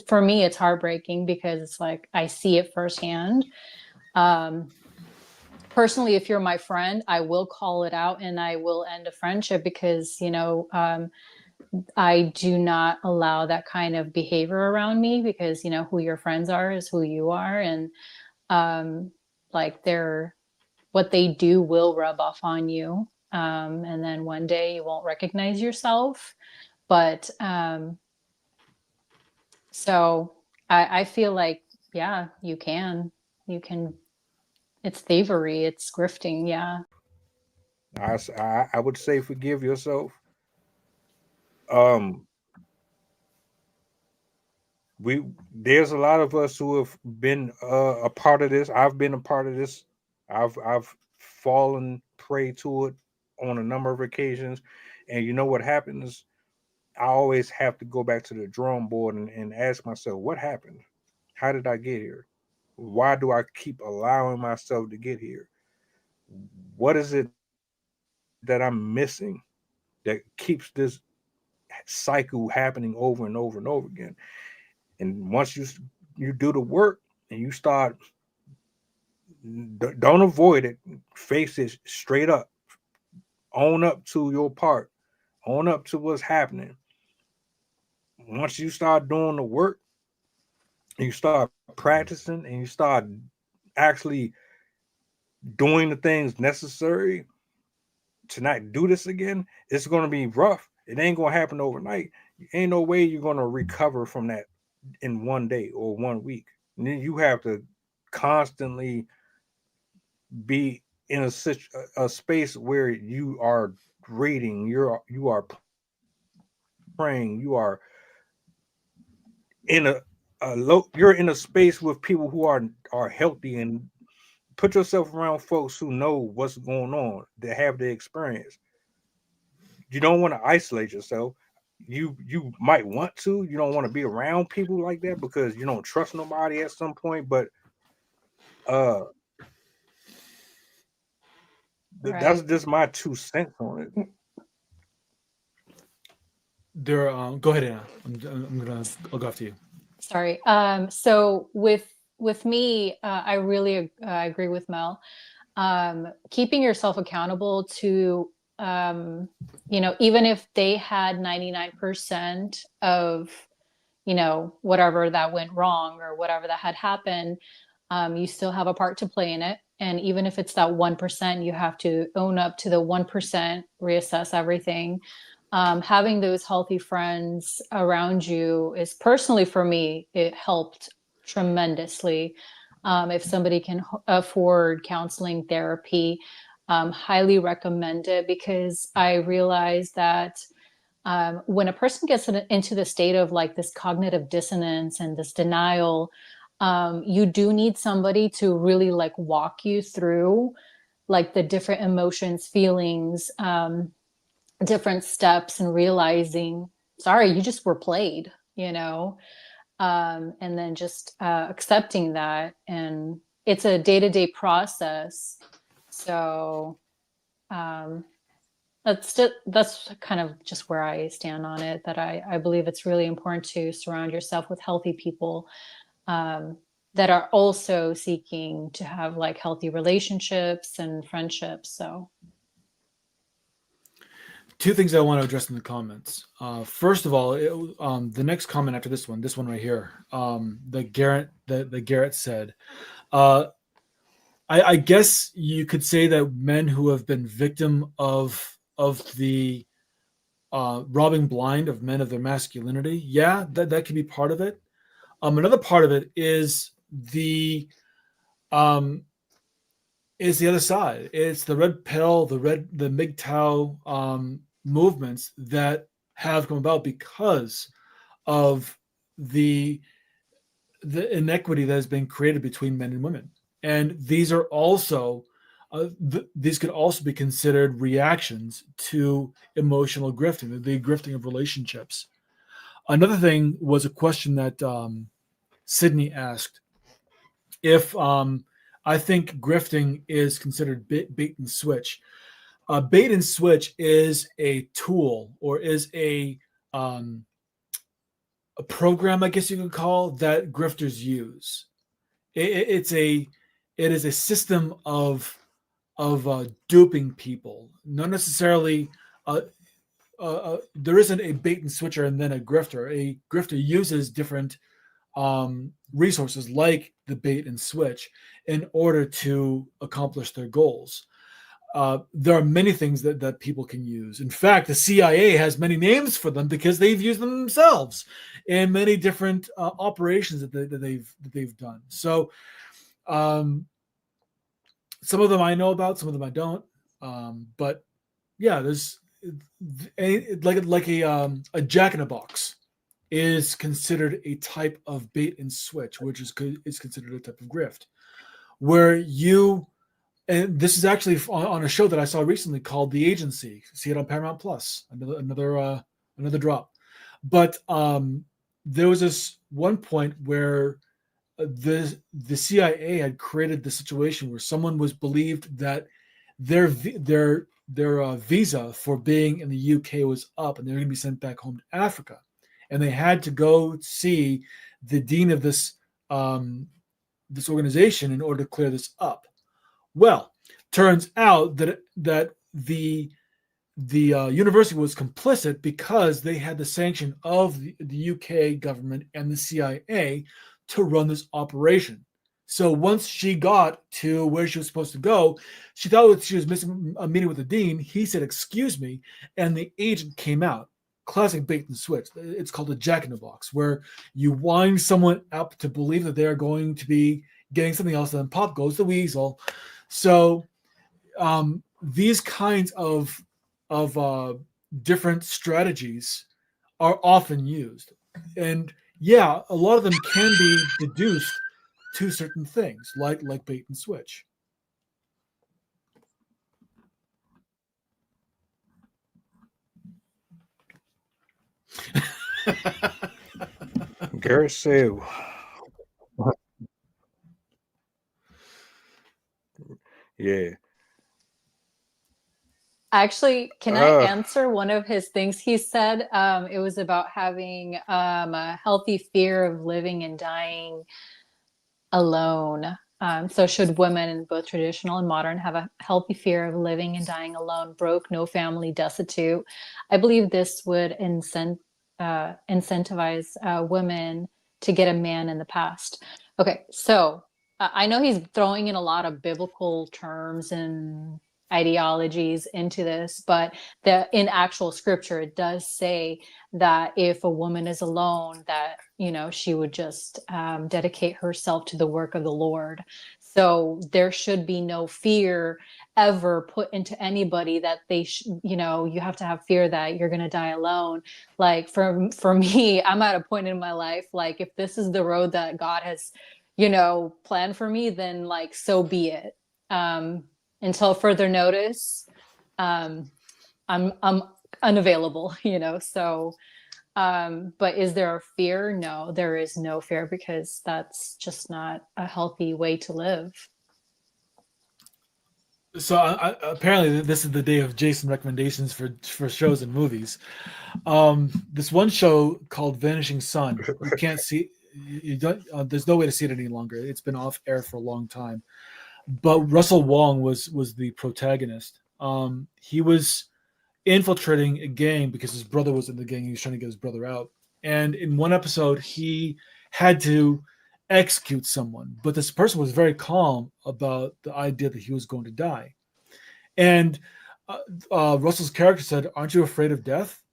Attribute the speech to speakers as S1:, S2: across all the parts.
S1: For me, it's heartbreaking because it's like I see it firsthand. Um, Personally, if you're my friend, I will call it out and I will end a friendship because, I do not allow that kind of behavior around me because, who your friends are is who you are. And um, like what they do will rub off on you. And then one day you won't recognize yourself. But so I feel like, yeah, you can, it's thievery, it's grifting. Yeah.
S2: I would say forgive yourself. Um, we there's a lot of us who have been a part of this. I've been a part of this. I've fallen prey to it on a number of occasions, and you know what happens? I always have to go back to the drawing board and ask myself, what happened? How did I get here? Why do I keep allowing myself to get here? What is it that I'm missing that keeps this cycle happening over and over and over again? And once you do the work and you start, don't avoid it, face it straight up, own up to your part, own up to what's happening. Once you start doing the work and you start practicing and you start actually doing the things necessary to not do this again, it's going to be rough. It ain't going to happen overnight. Ain't no way you're going to recover from that in 1 day or 1 week. And then you have to constantly be in a space where you are reading, you are praying, you are you're in a space with people who are healthy, and put yourself around folks who know what's going on, that have the experience. You don't want to isolate yourself. You might want to. You don't want to be around people like that because you don't trust nobody at some point. But uh, that's
S1: Right.
S2: just my 2 cents on it.
S3: There, go ahead, Anna. I'll go after you.
S1: Sorry. So with me, I really agree with Mel. Keeping yourself accountable to, even if they had 99% of, whatever that went wrong or whatever that had happened, you still have a part to play in it. And even if it's that 1%, you have to own up to the 1%, reassess everything. Having those healthy friends around you is, personally for me, it helped tremendously. If somebody can afford counseling, therapy, highly recommend it, because I realized that when a person gets into the state of like this cognitive dissonance and this denial, you do need somebody to really like walk you through like the different emotions, feelings, different steps, and realizing, sorry, you just were played, and then just accepting that. And it's a day-to-day process. So um, that's kind of just where I stand on it, that I believe it's really important to surround yourself with healthy people, um, that are also seeking to have like healthy relationships and friendships. So
S3: Two things I want to address in the comments. First of all, the next comment after this one right here, the Garrett said, uh, I guess you could say that men who have been victim of the robbing blind of men of their masculinity, yeah, that could be part of it. Another part of it um, is the other side. It's the red pill, the MGTOW movements that have come about because of the the inequity that has been created between men and women. And these are also these could also be considered reactions to emotional grifting, the grifting of relationships. Another thing was a question that Sydney asked if I think grifting is considered bait and switch. Bait and switch is a tool, or is um, program, I guess you could call, that grifters use. It is a system of duping people, not necessarily. There isn't a bait and switcher and then a grifter. A grifter uses different resources like the bait and switch in order to accomplish their goals. There are many things that people can use. In fact, the CIA has many names for them because they've used them themselves in many different operations that they've done. So, some of them I know about, some of them I don't. But yeah, there's a jack in a box is considered a type of bait and switch, which is considered a type of grift, where you. And this is actually on a show that I saw recently called The Agency. See it on Paramount Plus. Another drop. But there was this one point where the CIA had created the situation where someone was believed that their visa for being in the UK was up, and they're going to be sent back home to Africa, and they had to go see the dean of this organization in order to clear this up. Well, turns out that the university was complicit because they had the sanction of the UK government and the CIA to run this operation. So once she got to where she was supposed to go, she thought she was missing a meeting with the dean. He said, "Excuse me," and the agent came out. Classic bait and switch. It's called a jack in the box, where you wind someone up to believe that they're going to be getting something else, and then pop goes the weasel. So these kinds of different strategies are often used, and yeah, a lot of them can be deduced to certain things, like bait and switch.
S2: Garrett said, yeah.
S1: Actually, can I answer one of his things he said? It was about having a healthy fear of living and dying alone. So should women in both traditional and modern have a healthy fear of living and dying alone, broke, no family, destitute? I believe this would incentivize women to get a man in the past. Okay, so I know he's throwing in a lot of biblical terms and ideologies into this, but in actual scripture it does say that if a woman is alone, that she would just dedicate herself to the work of the Lord. So there should be no fear ever put into anybody that they you have to have fear that you're going to die alone. Like for me, I'm at a point in my life, like if this is the road that God has planned for me, then like so be it. Until further notice, I'm unavailable, so but is there a fear? No, there is no fear, because that's just not a healthy way to live.
S3: So apparently this is the day of Jason recommendations for shows and movies. This one show called Vanishing Sun, you can't see, you don't, there's no way to see it any longer. It's been off air for a long time. But Russell Wong was the protagonist. He was infiltrating a gang because his brother was in the gang. He was trying to get his brother out. And in one episode, he had to execute someone. But this person was very calm about the idea that he was going to die. And Russell's character said, "Aren't you afraid of death?"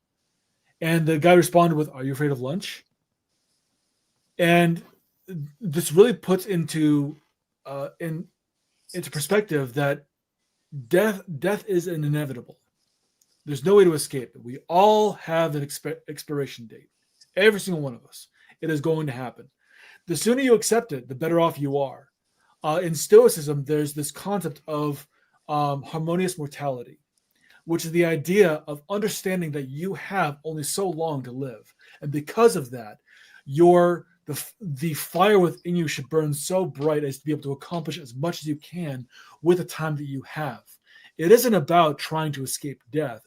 S3: And the guy responded with, "Are you afraid of lunch?" And this really puts into perspective that death is an inevitable. There's no way to escape it. We all have an expiration date. Every single one of us. It is going to happen. The sooner you accept it, the better off you are. In Stoicism, there's this concept of harmonious mortality, which is the idea of understanding that you have only so long to live. And because of that, the fire within you should burn so bright as to be able to accomplish as much as you can with the time that you have. It isn't about trying to escape death.